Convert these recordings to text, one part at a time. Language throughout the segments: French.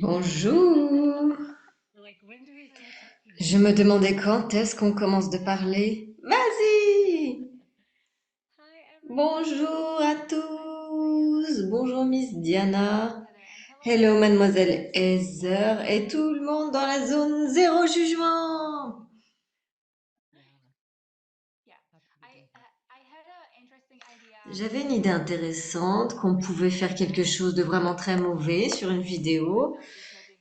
Bonjour. Je me demandais quand est-ce qu'on commence de parler. Vas-y. Bonjour à tous. Bonjour Miss Diana. Hello Mademoiselle Heather et tout le monde dans la zone zéro jugement. J'avais une idée intéressante qu'on pouvait faire quelque chose de vraiment très mauvais sur une vidéo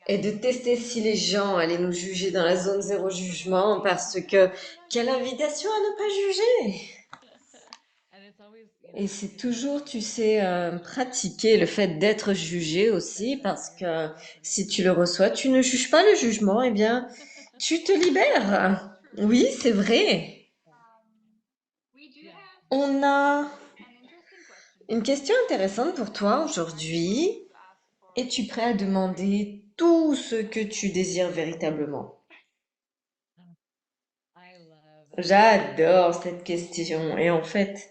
et de tester si les gens allaient nous juger dans la zone zéro jugement parce que quelle invitation à ne pas juger. Et c'est toujours, tu sais, pratiquer le fait d'être jugé aussi, parce que si tu le reçois, tu ne juges pas le jugement, eh bien, tu te libères. Oui, c'est vrai. On a une question intéressante pour toi aujourd'hui. Es-tu prêt à demander tout ce que tu désires véritablement? J'adore cette question. Et en fait,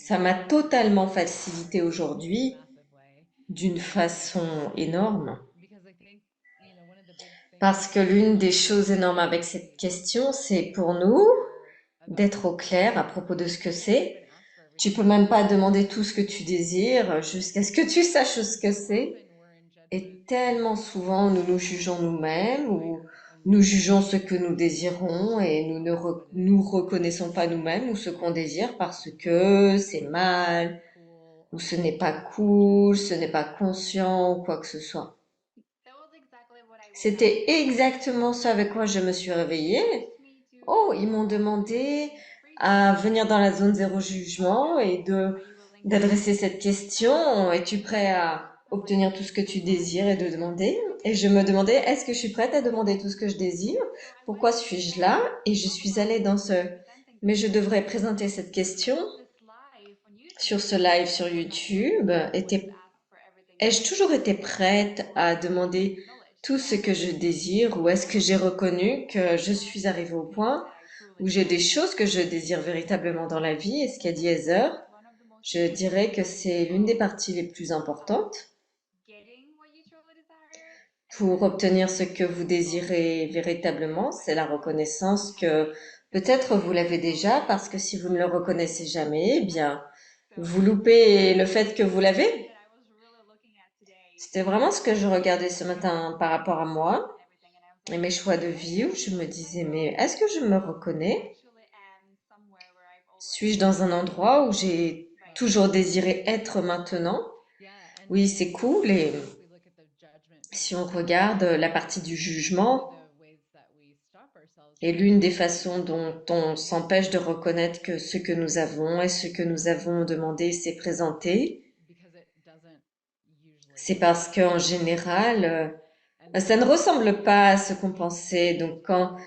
ça m'a totalement facilité aujourd'hui d'une façon énorme. Parce que l'une des choses énormes avec cette question, c'est pour nous d'être au clair à propos de ce que c'est. Tu peux même pas demander tout ce que tu désires jusqu'à ce que tu saches ce que c'est. Et tellement souvent, nous nous jugeons nous-mêmes ou nous jugeons ce que nous désirons et nous ne nous reconnaissons pas nous-mêmes ou ce qu'on désire parce que c'est mal ou ce n'est pas cool, ce n'est pas conscient ou quoi que ce soit. C'était exactement ce avec quoi je me suis réveillée. Oh, ils m'ont demandé à venir dans la zone zéro jugement et d'adresser cette question. Es-tu prêt à obtenir tout ce que tu désires et de demander? Et je me demandais, est-ce que je suis prête à demander tout ce que je désire? Pourquoi suis-je là? Et je suis allée dans ce, mais je devrais présenter cette question sur ce live sur YouTube. Ai-je toujours été prête à demander tout ce que je désire ou est-ce que j'ai reconnu que je suis arrivée au point où j'ai des choses que je désire véritablement dans la vie? Et ce qu'a dit Heather, je dirais que c'est l'une des parties les plus importantes pour obtenir ce que vous désirez véritablement. C'est la reconnaissance que peut-être vous l'avez déjà parce que si vous ne le reconnaissez jamais, eh bien, vous loupez le fait que vous l'avez. C'était vraiment ce que je regardais ce matin par rapport à moi et mes choix de vie où je me disais, mais est-ce que je me reconnais? Suis-je dans un endroit où j'ai toujours désiré être maintenant? Oui, c'est cool. Et si on regarde la partie du jugement, et l'une des façons dont on s'empêche de reconnaître que ce que nous avons et ce que nous avons demandé s'est présenté, c'est parce qu'en général, ça ne ressemble pas à ce qu'on pensait. Donc quand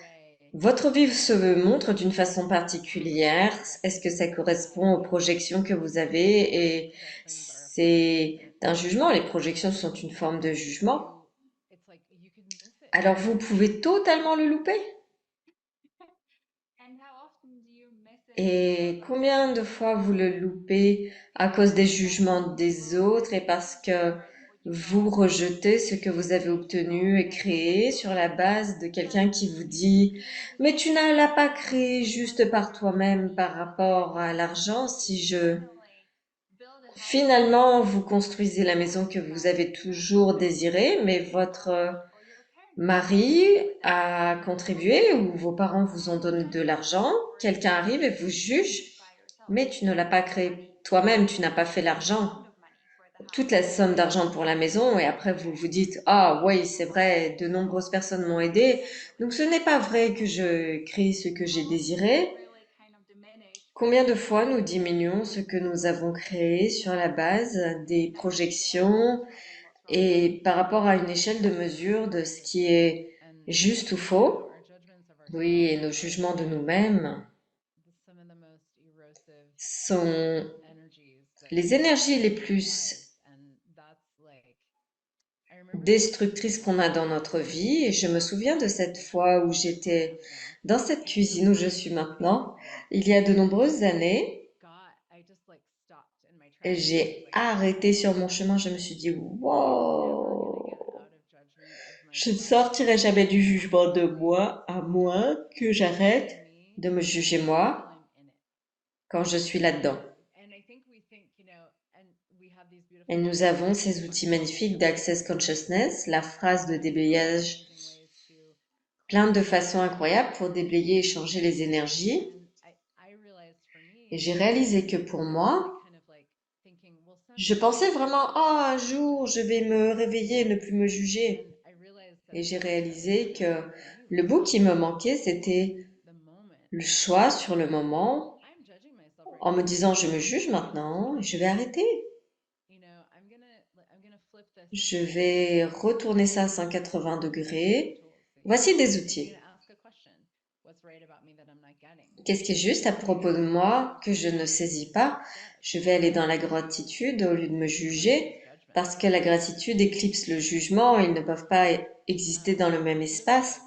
votre vie se montre d'une façon particulière, est-ce que ça correspond aux projections que vous avez? Et c'est un jugement. Les projections sont une forme de jugement. Alors vous pouvez totalement le louper. Et combien de fois vous le loupez à cause des jugements des autres et parce que vous rejetez ce que vous avez obtenu et créé sur la base de quelqu'un qui vous dit mais tu ne l'as pas créé juste par toi-même par rapport à l'argent. Si je finalement vous construisez la maison que vous avez toujours désirée, mais votre mari a contribué ou vos parents vous ont donné de l'argent, quelqu'un arrive et vous juge, mais tu ne l'as pas créé toi-même, tu n'as pas fait l'argent, toute la somme d'argent pour la maison et après vous vous dites, ah oui, c'est vrai, de nombreuses personnes m'ont aidé, donc ce n'est pas vrai que je crée ce que j'ai désiré. Combien de fois nous diminuons ce que nous avons créé sur la base des projections et par rapport à une échelle de mesure de ce qui est juste ou faux? Oui, et nos jugements de nous-mêmes sont les énergies les plus destructrices qu'on a dans notre vie. Et je me souviens de cette fois où j'étais dans cette cuisine où je suis maintenant, il y a de nombreuses années, Et j'ai arrêté sur mon chemin. Je me suis dit, wow, je ne sortirai jamais du jugement de moi à moins que j'arrête de me juger moi quand je suis là-dedans. Et nous avons ces outils magnifiques d'Access Consciousness, la phrase de déblayage, plein de façons incroyables pour déblayer et changer les énergies. Et j'ai réalisé que pour moi, je pensais vraiment, oh, un jour, je vais me réveiller et ne plus me juger. Et j'ai réalisé que le bout qui me manquait, c'était le choix sur le moment, en me disant, je me juge maintenant, et je vais arrêter. Je vais retourner ça à 180 degrés. Voici des outils. Qu'est-ce qui est juste à propos de moi que je ne saisis pas? Je vais aller dans la gratitude au lieu de me juger, parce que la gratitude éclipse le jugement, ils ne peuvent pas exister dans le même espace.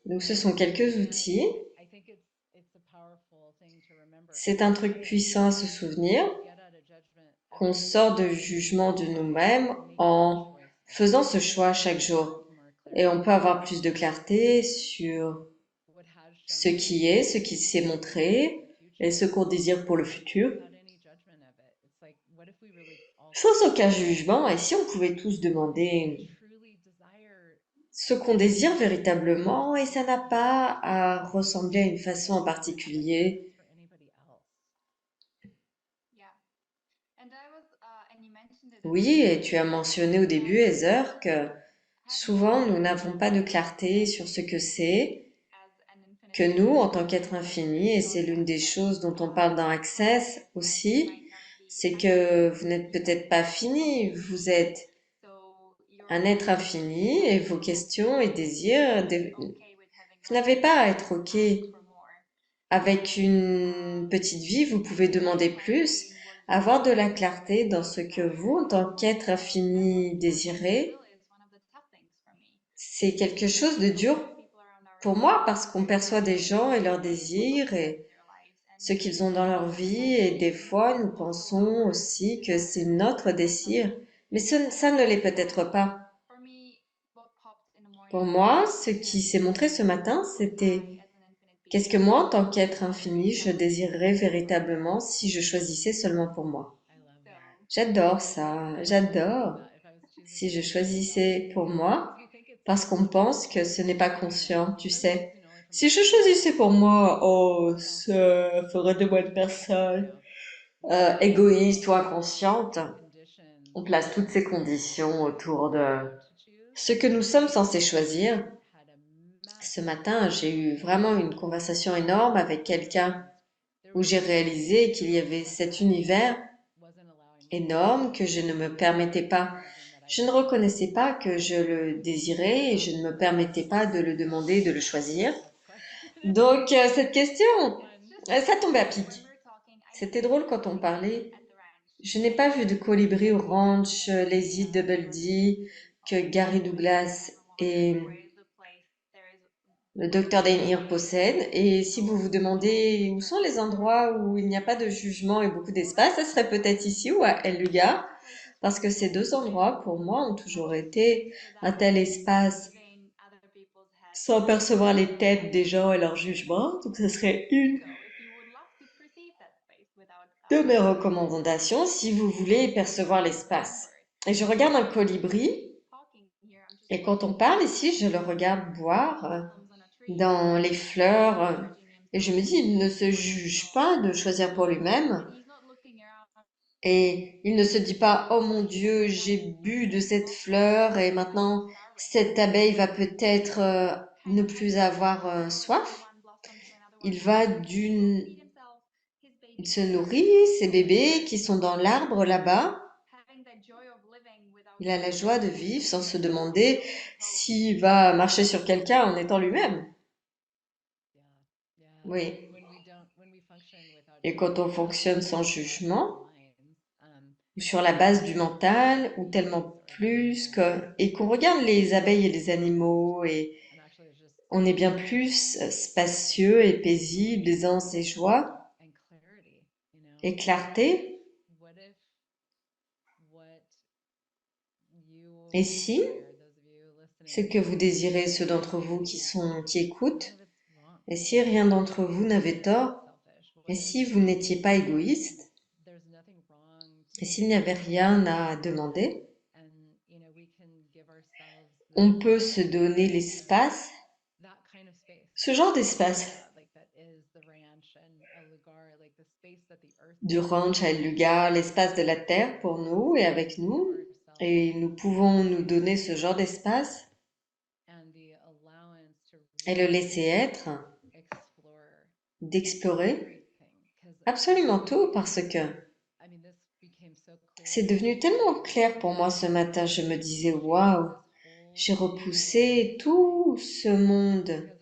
Donc ce sont quelques outils. C'est un truc puissant à se souvenir qu'on sort de jugement de nous-mêmes en faisant ce choix chaque jour. Et on peut avoir plus de clarté sur ce qui s'est montré et ce qu'on désire pour le futur, sans aucun jugement. Et si on pouvait tous demander ce qu'on désire véritablement, et ça n'a pas à ressembler à une façon en particulier. Oui, et tu as mentionné au début, Heather, que souvent nous n'avons pas de clarté sur ce que c'est, que nous, en tant qu'être infini, et c'est l'une des choses dont on parle dans Access aussi, c'est que vous n'êtes peut-être pas fini, vous êtes un être infini et vos questions et désirs, vous n'avez pas à être OK. Avec une petite vie, vous pouvez demander plus, avoir de la clarté dans ce que vous, en tant qu'être infini, désirez. C'est quelque chose de dur pour moi parce qu'on perçoit des gens et leurs désirs et ce qu'ils ont dans leur vie et des fois nous pensons aussi que c'est notre désir, mais ça ne l'est peut-être pas. Pour moi, ce qui s'est montré ce matin, c'était qu'est-ce que moi, en tant qu'être infini, je désirerais véritablement si je choisissais seulement pour moi. J'adore ça, j'adore. Si je choisissais pour moi, parce qu'on pense que ce n'est pas conscient, tu sais. Si je choisissais pour moi, oh, ça ferait de moi une personne égoïste ou inconsciente. On place toutes ces conditions autour de ce que nous sommes censés choisir. Ce matin, j'ai eu vraiment une conversation énorme avec quelqu'un où j'ai réalisé qu'il y avait cet univers énorme que je ne me permettais pas. Je ne reconnaissais pas que je le désirais et je ne me permettais pas de le demander, de le choisir. Donc, cette question, ça tombait à pic. C'était drôle quand on parlait. Je n'ai pas vu de colibri au ranch, Lazy Double D, que Gary Douglas et le docteur Dane possèdent. Et si vous vous demandez où sont les endroits où il n'y a pas de jugement et beaucoup d'espace, ça serait peut-être ici ou à El Lugar, parce que ces deux endroits, pour moi, ont toujours été un tel espace sans percevoir les têtes des gens et leurs jugements. Donc, ce serait une de mes recommandations si vous voulez percevoir l'espace. Et je regarde un colibri, et quand on parle ici, je le regarde boire dans les fleurs, et je me dis, il ne se juge pas de choisir pour lui-même, et il ne se dit pas, oh mon Dieu, j'ai bu de cette fleur, et maintenant cette abeille va peut-être ne plus avoir soif. Il va d'une Il se nourrit, ses bébés qui sont dans l'arbre là-bas. Il a la joie de vivre sans se demander s'il va marcher sur quelqu'un en étant lui-même. Oui. Et quand on fonctionne sans jugement, ou sur la base du mental, ou tellement plus que, et qu'on regarde les abeilles et les animaux, et on est bien plus spacieux et paisible, aisance et joie, et clarté. Et si ce que vous désirez, ceux d'entre vous qui écoutent, et si rien d'entre vous n'avait tort, et si vous n'étiez pas égoïste, et s'il n'y avait rien à demander, on peut se donner l'espace, ce genre d'espace du ranch à El Lugar, l'espace de la terre pour nous et avec nous, et nous pouvons nous donner ce genre d'espace et le laisser être, d'explorer absolument tout parce que c'est devenu tellement clair pour moi ce matin. Je me disais, waouh, j'ai repoussé tout ce monde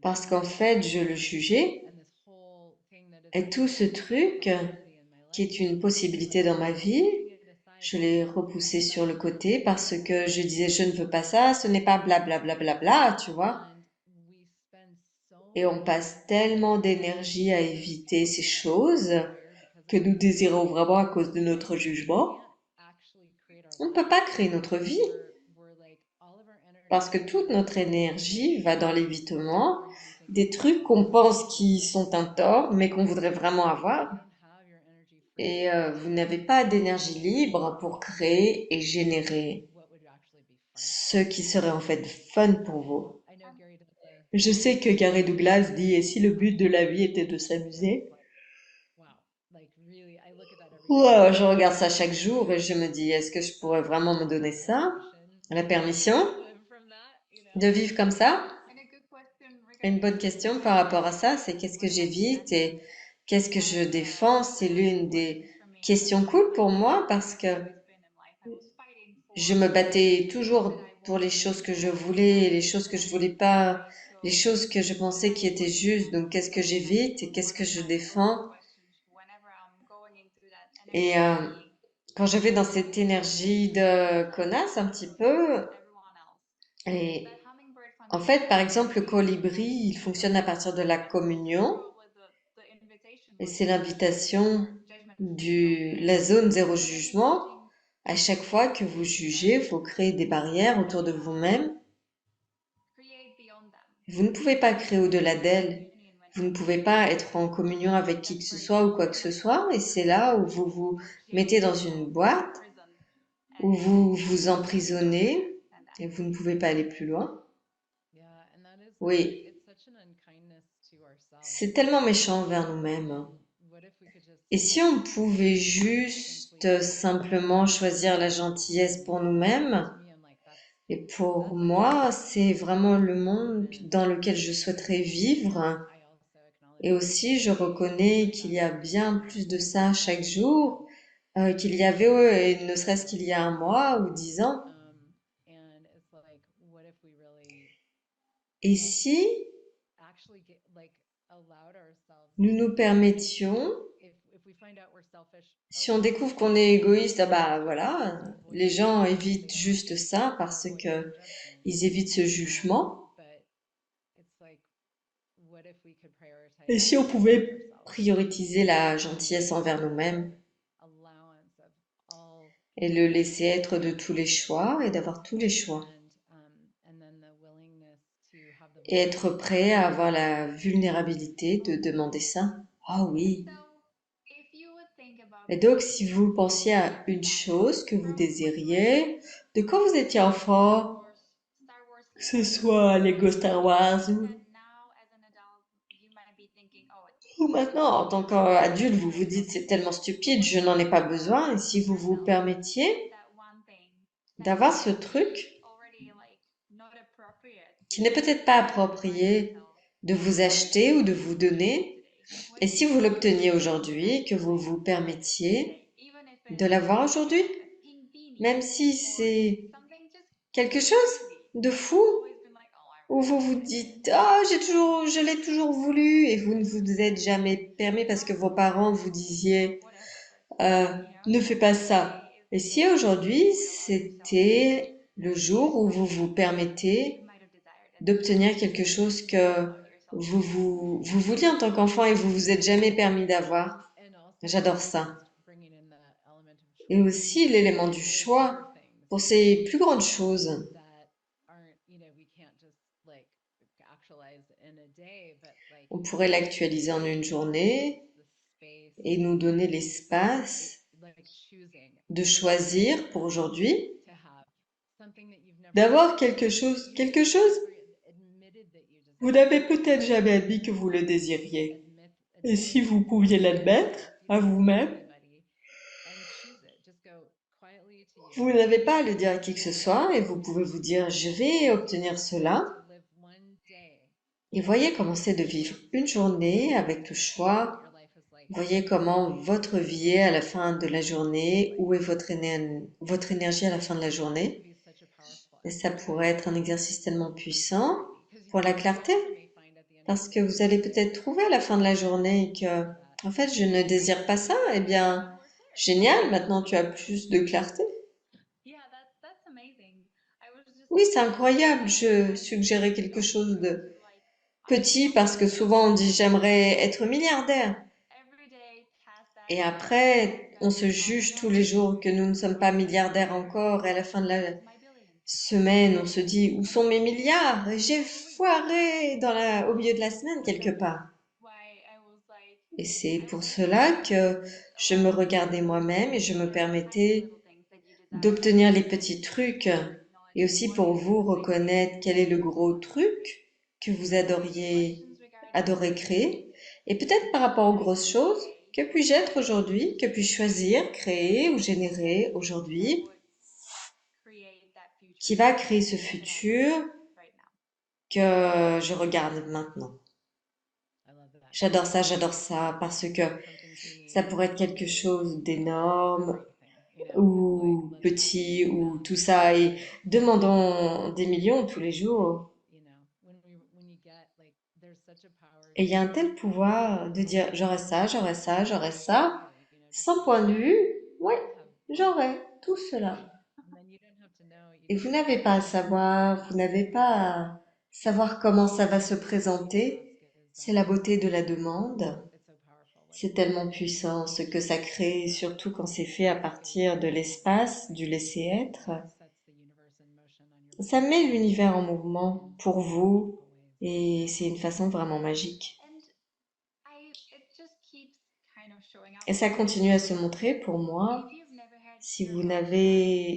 parce qu'en fait, je le jugeais et tout ce truc qui est une possibilité dans ma vie, je l'ai repoussé sur le côté parce que je disais, je ne veux pas ça, ce n'est pas blablabla, bla, bla, bla, bla, tu vois. Et on passe tellement d'énergie à éviter ces choses que nous désirons vraiment à cause de notre jugement. On ne peut pas créer notre vie parce que toute notre énergie va dans l'évitement des trucs qu'on pense qui sont un tort mais qu'on voudrait vraiment avoir. Et vous n'avez pas d'énergie libre pour créer et générer ce qui serait en fait fun pour vous. Je sais que Gary Douglas dit, et si le but de la vie était de s'amuser? Ouais, je regarde ça chaque jour et je me dis, est-ce que je pourrais vraiment me donner ça? La permission de vivre comme ça? Une bonne question par rapport à ça, c'est qu'est-ce que j'évite et qu'est-ce que je défends? C'est l'une des questions cool pour moi parce que je me battais toujours pour les choses que je voulais, les choses que je voulais pas, les choses que je pensais qui étaient justes. Donc, qu'est-ce que j'évite et qu'est-ce que je défends? Et quand je vais dans cette énergie de connasse un petit peu, et en fait, par exemple, le colibri, il fonctionne à partir de la communion, et c'est l'invitation la zone zéro jugement. À chaque fois que vous jugez, il faut créer des barrières autour de vous-même. Vous ne pouvez pas créer au-delà d'elle. Vous ne pouvez pas être en communion avec qui que ce soit ou quoi que ce soit. Et c'est là où vous vous mettez dans une boîte, où vous vous emprisonnez et vous ne pouvez pas aller plus loin. Oui, c'est tellement méchant envers nous-mêmes. Et si on pouvait juste simplement choisir la gentillesse pour nous-mêmes, et pour moi, c'est vraiment le monde dans lequel je souhaiterais vivre. Et aussi, je reconnais qu'il y a bien plus de ça chaque jour qu'il y avait, ne serait-ce qu'il y a un mois ou 10 ans. Et si nous nous permettions, si on découvre qu'on est égoïste, ah bah voilà, les gens évitent juste ça parce que ils évitent ce jugement. Et si on pouvait prioriser la gentillesse envers nous-mêmes et le laisser être de tous les choix et d'avoir tous les choix. Et être prêt à avoir la vulnérabilité de demander ça. Ah oui. Et donc, si vous pensiez à une chose que vous désiriez, de quand vous étiez enfant, que ce soit Lego Star Wars ou maintenant, en tant qu'adulte, vous vous dites c'est tellement stupide, je n'en ai pas besoin. Et si vous vous permettiez d'avoir ce truc qui n'est peut-être pas approprié de vous acheter ou de vous donner, et si vous l'obteniez aujourd'hui, que vous vous permettiez de l'avoir aujourd'hui, même si c'est quelque chose de fou, où vous vous dites, ah, je l'ai toujours voulu, et vous ne vous êtes jamais permis parce que vos parents vous disiez, euh, ne fais pas ça. Et si aujourd'hui, c'était le jour où vous vous permettez d'obtenir quelque chose que vous vouliez en tant qu'enfant et vous vous êtes jamais permis d'avoir. J'adore ça. et aussi l'élément du choix pour ces plus grandes choses. On pourrait l'actualiser en une journée et nous donner l'espace de choisir pour aujourd'hui, d'avoir quelque chose, vous n'avez peut-être jamais admis que vous le désiriez. Et si vous pouviez l'admettre à vous-même, vous n'avez pas à le dire à qui que ce soit et vous pouvez vous dire, je vais obtenir cela. Et voyez comment c'est de vivre une journée avec le choix. Voyez comment votre vie est à la fin de la journée, où est votre énergie à la fin de la journée. Et ça pourrait être un exercice tellement puissant pour la clarté, parce que vous allez peut-être trouver à la fin de la journée que, en fait, je ne désire pas ça. Eh bien, génial, maintenant tu as plus de clarté. Oui, c'est incroyable. Je suggérais quelque chose de petit parce que souvent on dit j'aimerais être milliardaire. Et après, on se juge tous les jours que nous ne sommes pas milliardaires encore. Et à la fin de la semaine, on se dit où sont mes milliards? J'ai foiré au milieu de la semaine quelque part. Et c'est pour cela que je me regardais moi-même et je me permettais d'obtenir les petits trucs et aussi pour vous reconnaître quel est le gros truc que vous adorer créer et peut-être par rapport aux grosses choses, que puis-je être aujourd'hui, que puis-je choisir, créer ou générer aujourd'hui qui va créer ce futur que je regarde maintenant. J'adore ça parce que ça pourrait être quelque chose d'énorme ou petit ou tout ça et demandons des millions tous les jours. Et il y a un tel pouvoir de dire j'aurais ça, j'aurais ça, j'aurais ça, sans point de vue, ouais, j'aurais tout cela. Et vous n'avez pas à savoir, vous n'avez pas à savoir comment ça va se présenter. C'est la beauté de la demande. C'est tellement puissant ce que ça crée, surtout quand c'est fait à partir de l'espace, du laisser-être. Ça met l'univers en mouvement pour vous et c'est une façon vraiment magique. Et ça continue à se montrer pour moi. Si vous n'avez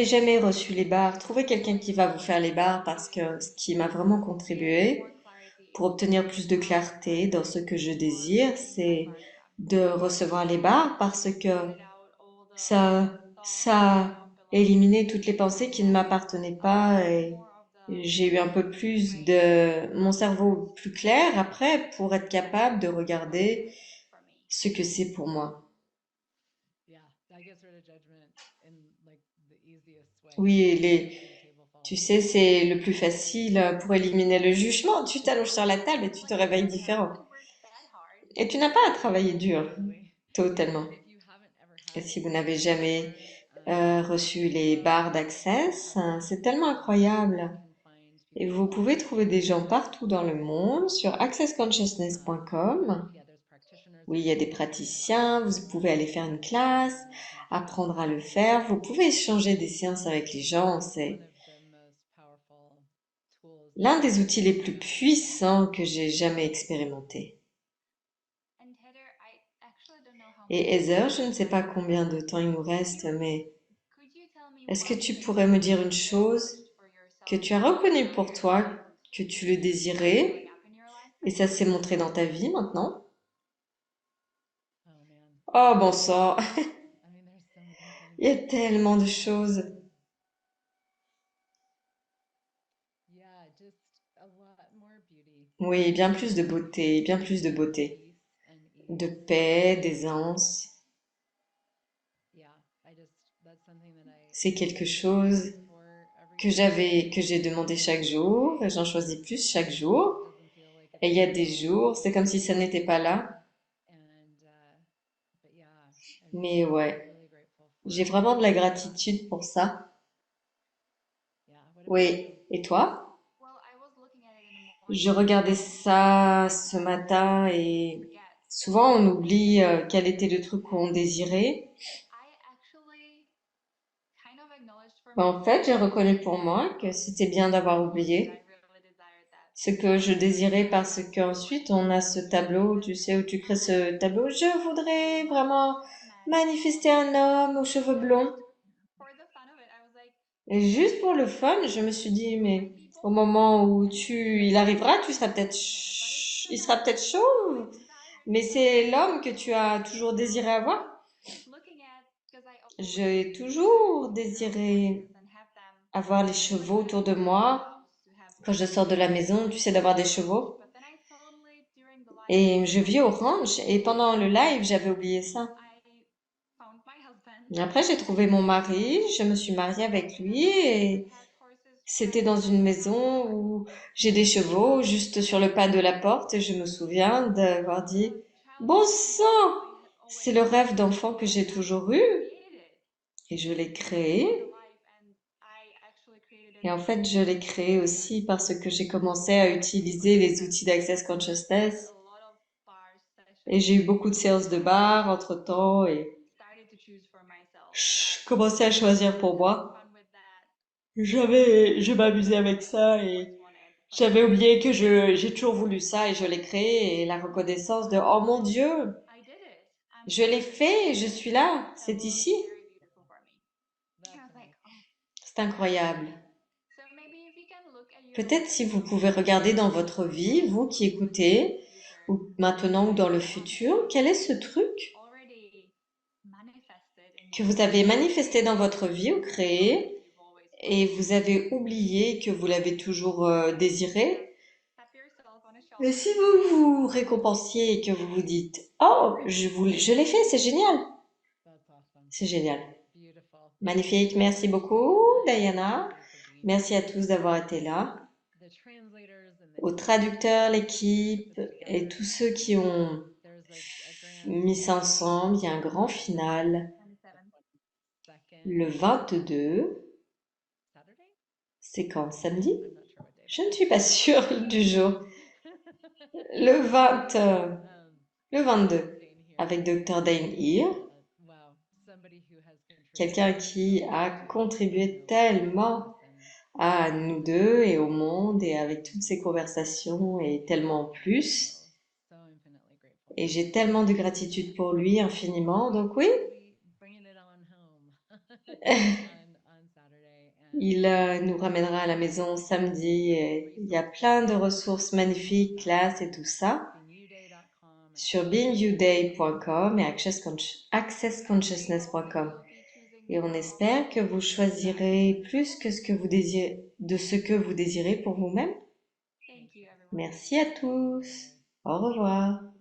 jamais reçu les barres, trouvez quelqu'un qui va vous faire les barres parce que ce qui m'a vraiment contribué pour obtenir plus de clarté dans ce que je désire, c'est de recevoir les barres parce que ça a éliminé toutes les pensées qui ne m'appartenaient pas et j'ai eu un peu plus de mon cerveau plus clair après pour être capable de regarder ce que c'est pour moi. Oui, tu sais, c'est le plus facile pour éliminer le jugement. Tu t'allonges sur la table et tu te réveilles différent. Et tu n'as pas à travailler dur, totalement. Et si vous n'avez jamais reçu les barres d'access, c'est tellement incroyable. Et vous pouvez trouver des gens partout dans le monde sur accessconsciousness.com. Oui, il y a des praticiens, vous pouvez aller faire une classe, apprendre à le faire, vous pouvez échanger des séances avec les gens, c'est l'un des outils les plus puissants que j'ai jamais expérimenté. Et Heather, je ne sais pas combien de temps il nous reste, mais est-ce que tu pourrais me dire une chose que tu as reconnue pour toi, que tu le désirais, et ça s'est montré dans ta vie maintenant? Oh bon sang, il y a tellement de choses. Oui, bien plus de beauté, de paix, d'aisance. C'est quelque chose que j'ai demandé chaque jour, et j'en choisis plus chaque jour. Et il y a des jours, c'est comme si ça n'était pas là. Mais ouais, j'ai vraiment de la gratitude pour ça. Oui. Et toi? Je regardais ça ce matin et Souvent, on oublie quel était le truc qu'on désirait. Mais en fait, j'ai reconnu pour moi que c'était bien d'avoir oublié ce que je désirais parce qu'ensuite, on a ce tableau, tu sais, où tu crées ce tableau. Je voudrais vraiment manifester un homme aux cheveux blonds. Et juste pour le fun, je me suis dit, mais au moment où il arrivera, il sera peut-être chauve, mais c'est l'homme que tu as toujours désiré avoir. J'ai toujours désiré avoir les chevaux autour de moi. Quand je sors de la maison, tu sais, d'avoir des chevaux. Et je vis au ranch et pendant le live, j'avais oublié ça. Et après, j'ai trouvé mon mari, je me suis mariée avec lui et c'était dans une maison où j'ai des chevaux juste sur le pas de la porte et je me souviens d'avoir dit, bon sang, c'est le rêve d'enfant que j'ai toujours eu et je l'ai créé. Et en fait, je l'ai créé aussi parce que j'ai commencé à utiliser les outils d'Access Consciousness et j'ai eu beaucoup de séances de bar entre-temps et je commençais à choisir pour moi. Je m'amusais avec ça et j'avais oublié que j'ai toujours voulu ça et je l'ai créé et la reconnaissance de, oh mon Dieu, je l'ai fait, je suis là, c'est ici. C'est incroyable. Peut-être si vous pouvez regarder dans votre vie, vous qui écoutez, ou maintenant ou dans le futur, quel est ce truc que vous avez manifesté dans votre vie ou créé et vous avez oublié que vous l'avez toujours désiré. Mais si vous vous récompensiez et que vous vous dites, oh, je l'ai fait, c'est génial. C'est génial. Magnifique. Merci beaucoup, Diana. Merci à tous d'avoir été là. Aux traducteurs, l'équipe et tous ceux qui ont mis ça ensemble. Il y a un grand final le 22. C'est quand? Samedi? Je ne suis pas sûre du jour. Le 20, le 22, avec Dr. Dane Heer, quelqu'un qui a contribué tellement à nous deux et au monde et avec toutes ces conversations et tellement plus. Et j'ai tellement de gratitude pour lui, infiniment. Donc oui, il nous ramènera à la maison samedi. Et il y a plein de ressources magnifiques, classes et tout ça sur beingyouday.com et accessconsciousness.com. Et on espère que vous choisirez plus que ce que vous désirez, de ce que vous désirez pour vous-même. Merci à tous. Au revoir.